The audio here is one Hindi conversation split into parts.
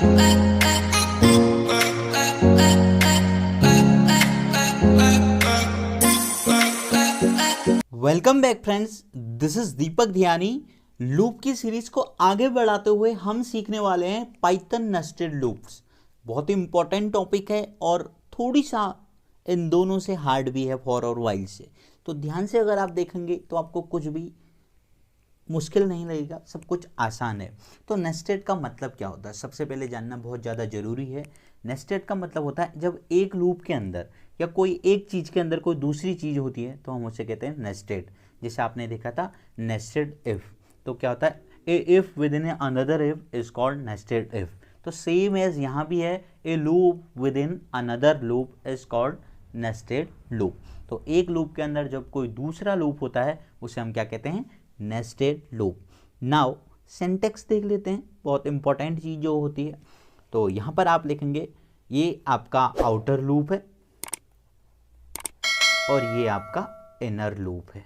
Welcome back friends, this is Deepak Dhiyani. Loop की सीरीज को आगे बढ़ाते हुए हम सीखने वाले हैं पाइथन नेस्टेड लूप्स। बहुत ही इंपॉर्टेंट टॉपिक है और थोड़ी सा इन दोनों से हार्ड भी है, फॉर और वाइल से। तो ध्यान से अगर आप देखेंगे तो आपको कुछ भी मुश्किल नहीं लगेगा, सब कुछ आसान है। तो नेस्टेड का मतलब क्या होता है, सबसे पहले जानना बहुत ज़्यादा ज़रूरी है। नेस्टेड का मतलब होता है जब एक लूप के अंदर या कोई एक चीज़ के अंदर कोई दूसरी चीज़ होती है तो हम उसे कहते हैं नेस्टेड। जैसे आपने देखा था नेस्टेड इफ़, तो क्या होता है, a if within another if is called nested if. तो सेम एज यहाँ भी है, a loop within another loop is called nested loop. तो एक लूप के अंदर जब कोई दूसरा लूप होता है उसे हम क्या कहते हैं, नेस्टेड लूप। नाउ सिंटैक्स देख लेते हैं, बहुत इंपॉर्टेंट चीज़ जो होती है। तो यहाँ पर आप लिखेंगे ये आपका आउटर लूप है और ये आपका इनर लूप है,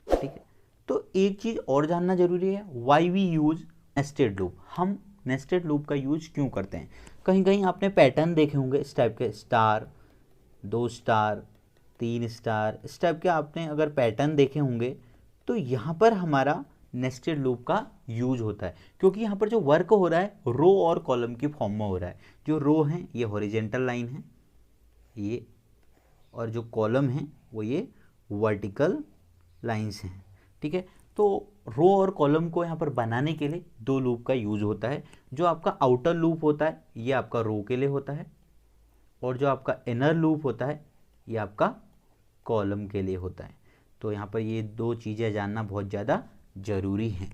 ठीक है। तो एक चीज़ और जानना जरूरी है, why we use nested loop. हम नेस्टेड लूप का यूज क्यों करते हैं। कहीं कहीं आपने पैटर्न देखे होंगे इस टाइप के, स्टार, 2 स्टार, 3 स्टार, इस टाइप के आपने अगर पैटर्न देखे होंगे तो यहाँ पर हमारा नेस्टेड लूप का यूज होता है, क्योंकि यहाँ पर जो वर्क हो रहा है रो और कॉलम की फॉर्म में हो रहा है। जो रो है ये हॉरिजेंटल लाइन है ये, और जो कॉलम है वो ये वर्टिकल लाइंस हैं, ठीक है। तो रो और कॉलम को यहाँ पर बनाने के लिए दो लूप का यूज होता है। जो आपका आउटर लूप होता है ये आपका रो के लिए होता है, और जो आपका इनर लूप होता है ये आपका कॉलम के लिए होता है। तो यहाँ पर ये दो चीज़ें जानना बहुत ज़्यादा ज़रूरी है,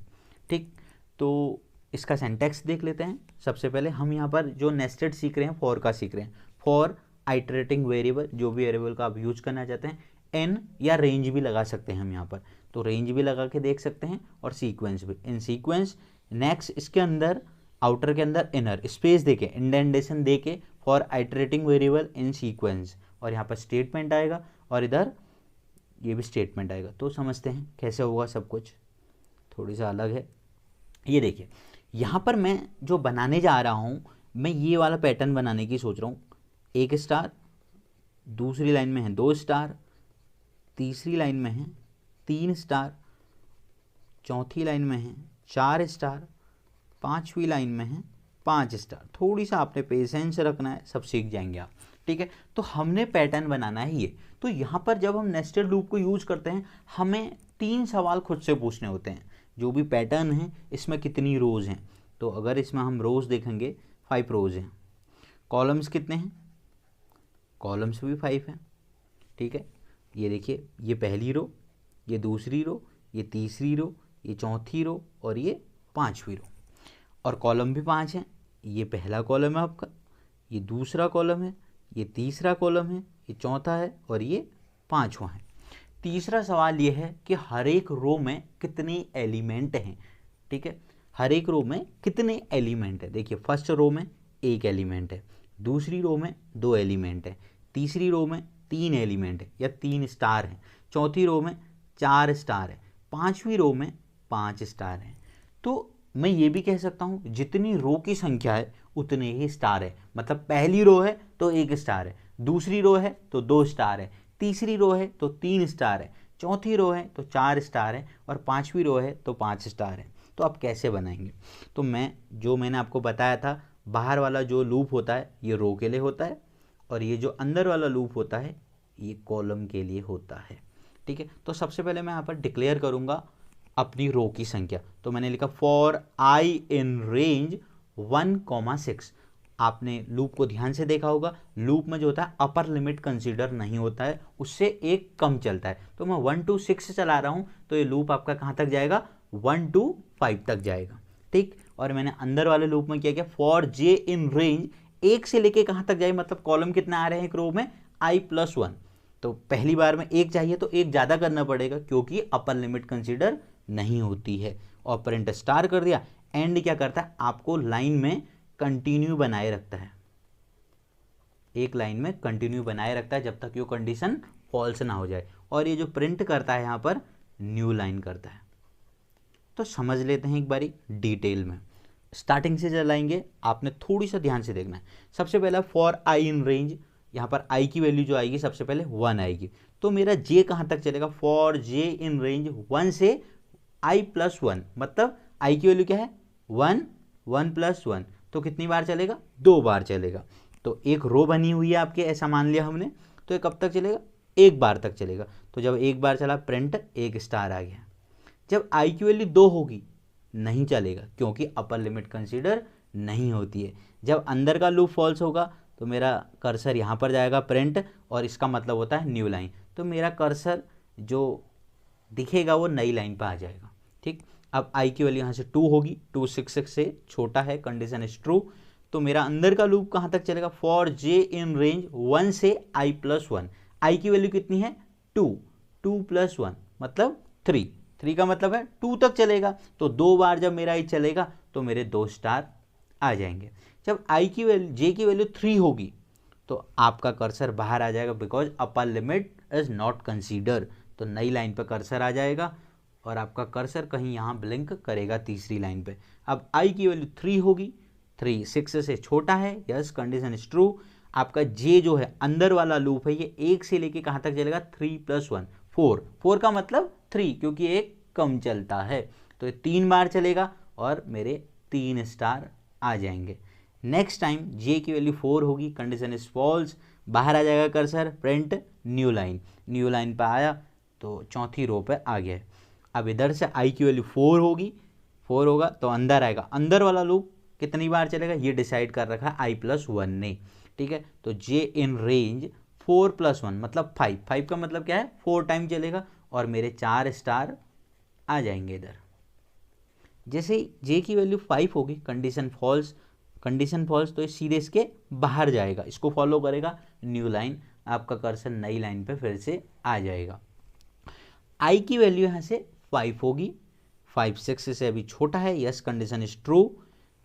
ठीक। तो इसका सिंटैक्स देख लेते हैं। सबसे पहले हम यहाँ पर जो नेस्टेड सीख रहे हैं फॉर का सीख रहे हैं। फॉर आइटरेटिंग वेरिएबल, जो भी वेरिएबल का आप यूज करना चाहते हैं। एन या रेंज भी लगा सकते हैं हम यहाँ पर, तो रेंज भी लगा के देख सकते हैं, और सीक्वेंस भी, इन सीक्वेंस। नेक्स्ट इसके अंदर आउटर के अंदर इनर स्पेस देके, इंडेंटेशन देके, for iterating variable in sequence, और यहाँ पर स्टेटमेंट आएगा और इधर ये भी स्टेटमेंट आएगा। तो समझते हैं कैसे होगा सब कुछ, थोड़ी सा अलग है। ये देखिए यहाँ पर मैं जो बनाने जा रहा हूँ, मैं ये वाला पैटर्न बनाने की सोच रहा हूँ। 1 स्टार, दूसरी लाइन में है 2 स्टार, तीसरी लाइन में है 3 स्टार, चौथी लाइन में है 4 स्टार, पांचवी लाइन में है 5 स्टार। थोड़ी सा आपने पेशेंस रखना है, सब सीख जाएंगे आप, ठीक है। तो हमने पैटर्न बनाना है ये। तो यहाँ पर जब हम नेस्टेड लूप को यूज करते हैं हमें 3 सवाल खुद से पूछने होते हैं। जो भी पैटर्न है इसमें कितनी रोज़ हैं, तो अगर इसमें हम रोज़ देखेंगे 5 रोज़ हैं। कॉलम्स कितने हैं, कॉलम्स भी 5 हैं, ठीक है। ये देखिए, ये पहली रो, ये दूसरी रो, ये तीसरी रो, ये चौथी रो, और ये पांचवी रो। और कॉलम भी 5 हैं। ये पहला कॉलम है आपका, ये दूसरा कॉलम है, ये तीसरा कॉलम है, ये चौथा है, और ये पांचवा है। तीसरा सवाल ये है कि हर एक रो में कितने एलिमेंट हैं, ठीक है। हर एक रो में कितने एलिमेंट है। देखिए फर्स्ट रो में 1 एलिमेंट है, दूसरी रो में 2 एलिमेंट है, तीसरी रो में 3 एलिमेंट है या 3 स्टार हैं, चौथी रो में 4 स्टार है, पांचवी रो में 5 स्टार हैं। तो मैं ये भी कह सकता हूँ जितनी रो की संख्या है उतने ही स्टार है। मतलब पहली रो है तो 1 स्टार है, दूसरी रो है तो 2 स्टार है, तीसरी रो है तो 3 स्टार है, चौथी रो है तो 4 स्टार है, और पांचवी रो है तो 5 स्टार है। तो आप कैसे बनाएंगे। तो मैंने आपको बताया था, बाहर वाला जो लूप होता है ये रो के लिए होता है, और ये जो अंदर वाला लूप होता है ये कॉलम के लिए होता है, ठीक है। तो सबसे पहले मैं यहाँ पर डिक्लेयर करूँगा अपनी रो की संख्या। तो मैंने लिखा फॉर आई इन रेंज 1,6। आपने लूप को ध्यान से देखा होगा, लूप में जो होता है अपर लिमिट कंसीडर नहीं होता है, उससे एक कम चलता है। तो मैं 1 to 6 चला रहा हूँ, तो ये लूप आपका कहाँ तक जाएगा, 1 to 5 तक जाएगा, ठीक। और मैंने अंदर वाले लूप में क्या किया, फॉर जे इन रेंज 1 से लेके कहाँ तक जाए, मतलब कॉलम कितने आ रहे हैं एक रो में, i+1। तो पहली बार में 1 चाहिए तो 1 ज़्यादा करना पड़ेगा, क्योंकि अपर लिमिट कंसीडर नहीं होती है। ऑपरेंट स्टार कर दिया। एंड क्या करता है, आपको लाइन में कंटिन्यू बनाए रखता है, एक लाइन में कंटिन्यू बनाए रखता है जब तक ये कंडीशन फॉल्स ना हो जाए। और ये जो प्रिंट करता है यहाँ पर न्यू लाइन करता है। तो समझ लेते हैं एक बारी डिटेल में। स्टार्टिंग से चलाएंगे, आपने थोड़ी सा ध्यान से देखना है। सबसे पहला फॉर आई इन रेंज, यहाँ पर आई की वैल्यू जो आएगी सबसे पहले 1 आएगी, तो मेरा जे कहाँ तक चलेगा, फॉर जे इन रेंज 1 से आई प्लस 1, मतलब आई की वैल्यू क्या है 1, 1 प्लस 1, तो कितनी बार चलेगा, 2 बार चलेगा। तो एक रो बनी हुई है आपके, ऐसा मान लिया हमने, तो ये कब तक चलेगा, 1 बार तक चलेगा। तो जब 1 बार चला प्रिंट 1 स्टार आ गया। जब आई की वैल्यू 2 होगी नहीं चलेगा, क्योंकि अपर लिमिट कंसीडर नहीं होती है। जब अंदर का लूप फॉल्स होगा तो मेरा कर्सर यहाँ पर जाएगा प्रिंट, और इसका मतलब होता है न्यू लाइन, तो मेरा कर्सर जो दिखेगा वो नई लाइन पर आ जाएगा। ठीक, अब आई की वैल्यू यहाँ से 2 होगी, 2 6 से छोटा है, कंडीशन इज ट्रू, तो मेरा अंदर का लूप कहाँ तक चलेगा, फॉर जे इन रेंज 1 से आई प्लस 1, आई की वैल्यू कितनी है 2, 2 प्लस 1 मतलब 3, 3 का मतलब है 2 तक चलेगा। तो 2 बार जब मेरा आई चलेगा तो मेरे 2 स्टार आ जाएंगे। जब आई की वैल्यू जे की वैल्यू 3 होगी तो आपका कर्सर बाहर आ जाएगा, because upper limit is not consider, तो नई लाइन पर कर्सर आ जाएगा और आपका कर्सर कहीं यहाँ ब्लिंक करेगा तीसरी लाइन पे। अब आई की वैल्यू 3 होगी, 3 6 से छोटा है, यस कंडीशन इज ट्रू। आपका जे जो है अंदर वाला लूप है ये 1 से लेके कहाँ तक चलेगा, 3 प्लस 1 4, 4 का मतलब 3, क्योंकि एक कम चलता है, तो ये 3 बार चलेगा और मेरे 3 स्टार आ जाएंगे। नेक्स्ट टाइम जे की वैल्यू 4 होगी, कंडीशन इज फॉल्स, बाहर आ जाएगा cursor, print new line, new line पर आया तो चौथी रो पे आ गया। अब इधर से आई की वैल्यू 4 होगी, 4 होगा तो अंदर आएगा, अंदर वाला लूप कितनी बार चलेगा ये डिसाइड कर रखा है आई प्लस 1 ने। ठीक है, तो जे इन रेंज 4 प्लस 1 मतलब 5, 5 का मतलब क्या है 4 टाइम चलेगा और मेरे 4 स्टार आ जाएंगे इधर। जैसे ही जे की वैल्यू 5 होगी, कंडीशन फॉल्स, कंडीशन फॉल्स तो ये सीधे इसके बाहर जाएगा, इसको फॉलो करेगा न्यू लाइन, आपका कर्सर नई लाइन पे फिर से आ जाएगा। आई की वैल्यू यहाँ से 5 होगी, 5 6 से अभी छोटा है, यस कंडीशन इज ट्रू।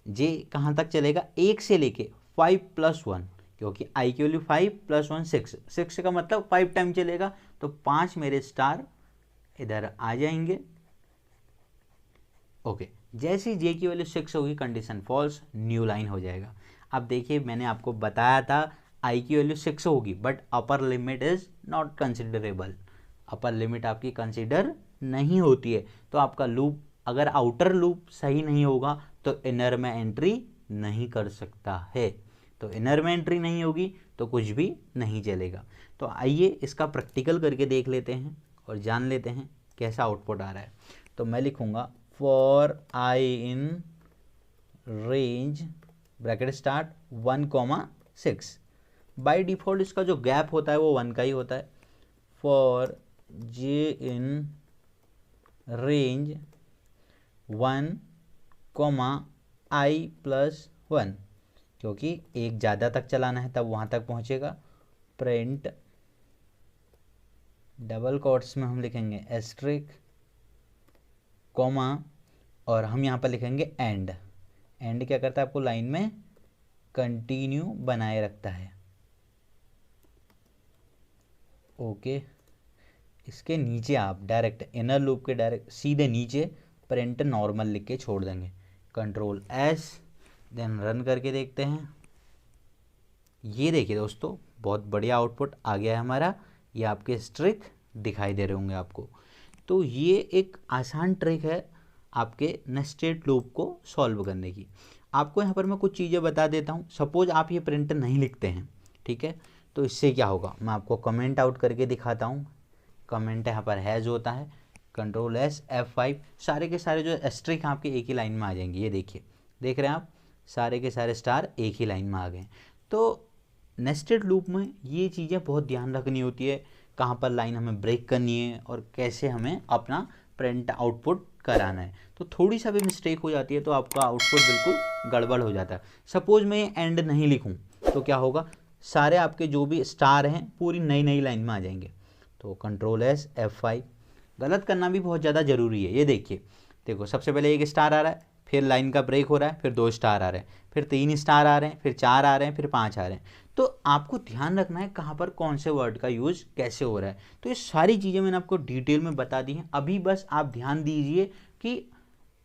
जे कहाँ तक चलेगा, 1 से लेके 5 प्लस 1, क्योंकि आई की वैल्यू 5 प्लस 1 6, 6 का मतलब 5 टाइम चलेगा, तो 5 मेरे स्टार इधर आ जाएंगे। ओके, जैसे ही जे की वैल्यू 6 होगी कंडीशन फॉल्स, न्यू लाइन हो जाएगा। अब देखिए मैंने आपको बताया था आई की वैल्यू 6 होगी, but upper limit is not considerable, upper limit आपकी कंसिडर नहीं होती है, तो आपका लूप अगर आउटर लूप सही नहीं होगा तो इनर में एंट्री नहीं कर सकता है, तो इनर में एंट्री नहीं होगी तो कुछ भी नहीं चलेगा। तो आइए इसका प्रैक्टिकल करके देख लेते हैं और जान लेते हैं कैसा आउटपुट आ रहा है। तो मैं लिखूँगा for I in range bracket start 1,6, by default इसका जो गैप होता है वो 1 का ही होता है। For J in range 1, I plus 1, क्योंकि एक ज़्यादा तक चलाना है तब वहाँ तक पहुँचेगा, प्रिंट डबल कोट्स में हम लिखेंगे एस्ट्रिक कॉमा, और हम यहाँ पर लिखेंगे एंड, एंड क्या करता है आपको लाइन में कंटिन्यू बनाए रखता है। ओके, इसके नीचे आप डायरेक्ट इनर लूप के डायरेक्ट सीधे नीचे प्रिंट नॉर्मल लिख के छोड़ देंगे, कंट्रोल एस, देन रन करके देखते हैं। ये देखिए दोस्तों बहुत बढ़िया आउटपुट आ गया है हमारा, ये आपके स्ट्रिक दिखाई दे रहे होंगे आपको। तो ये एक आसान ट्रिक है आपके नेस्टेड लूप को सॉल्व करने की। आपको यहाँ पर मैं कुछ चीज़ें बता देता हूँ। सपोज आप ये प्रिंट नहीं लिखते हैं, ठीक है, तो इससे क्या होगा मैं आपको कमेंट आउट करके दिखाता हूँ। कमेंट यहाँ पर हैज़ होता है, कंट्रोल एस F5, सारे के सारे जो एस्ट्रिक आपके एक ही लाइन में आ जाएंगे। ये देखिए, देख रहे हैं आप, सारे के सारे स्टार एक ही लाइन में आ गए। तो नेस्टेड लूप में ये चीज़ें बहुत ध्यान रखनी होती है, कहाँ पर लाइन हमें ब्रेक करनी है और कैसे हमें अपना प्रिंट आउटपुट कराना है। तो थोड़ी सा भी मिस्टेक हो जाती है तो आपका आउटपुट बिल्कुल गड़बड़ हो जाता है। सपोज मैं एंड नहीं लिखूँ तो क्या होगा, सारे आपके जो भी स्टार हैं पूरी नई नई लाइन में आ जाएंगे। तो कंट्रोल एस F5, गलत करना भी बहुत ज़्यादा ज़रूरी है। ये देखिए, देखो सबसे पहले 1 स्टार आ रहा है, फिर लाइन का ब्रेक हो रहा है, फिर 2 स्टार आ रहे हैं, फिर 3 स्टार आ रहे हैं, फिर 4 आ रहे हैं, फिर 5 आ रहे हैं। तो आपको ध्यान रखना है कहाँ पर कौन से वर्ड का यूज़ कैसे हो रहा है। तो ये सारी चीज़ें मैंने आपको डिटेल में बता दी हैं। अभी बस आप ध्यान दीजिए कि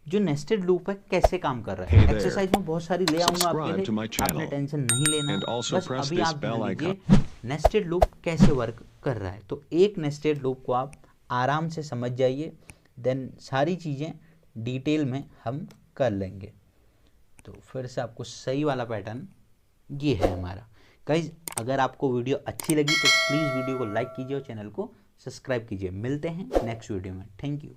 जो नेस्टेड लूप है कैसे काम कर रहा है। एक्सरसाइज में बहुत सारी ले आऊंगा आपके लिए, आपने टेंशन नहीं लेना है, बस अभी आप ध्यान दीजिए नेस्टेड लूप कैसे वर्क कर रहा है। तो एक नेस्टेड लूप को आप आराम से समझ जाइए, देन सारी चीज़ें डिटेल में हम कर लेंगे। तो फिर से आपको सही वाला पैटर्न ये है हमारा। गाइस अगर आपको वीडियो अच्छी लगी तो प्लीज़ वीडियो को लाइक कीजिए और चैनल को सब्सक्राइब कीजिए। मिलते हैं नेक्स्ट वीडियो में। Thank you.